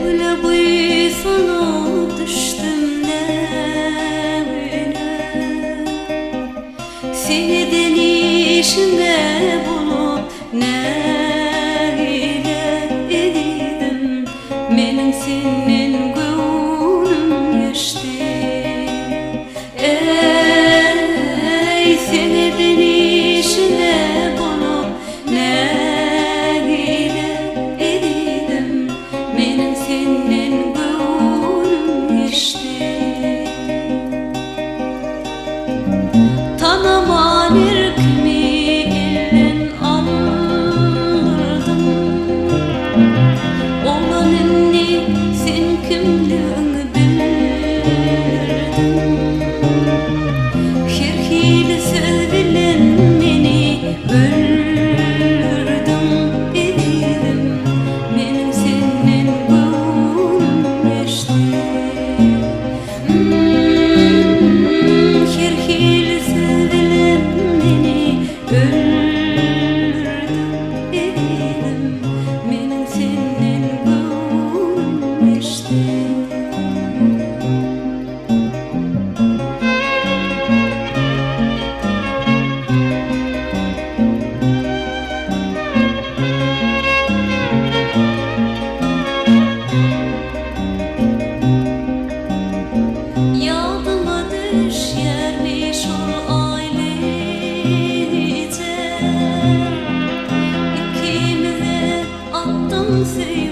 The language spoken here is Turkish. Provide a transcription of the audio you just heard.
Öyle bu sana düştüm ne öyle, seni denişime bulup ne ile edidim, menin senin gönlüm geçti. Ey seni denişime bulup ne ile edidim, menin senin gönlüm geçti. Tanıman irkmi ilin alırdım, olan inni sen kimliğini bilirdim. Şerhiyle söz bilen meni öldürdüm, edidim, menin senin gönlüm geçti. Şerhiyle söz bilen meni öldürdüm, edidim, menin senin gönlüm geçti. Yadıma düşermiş o ailece, ikimize attım sevgi.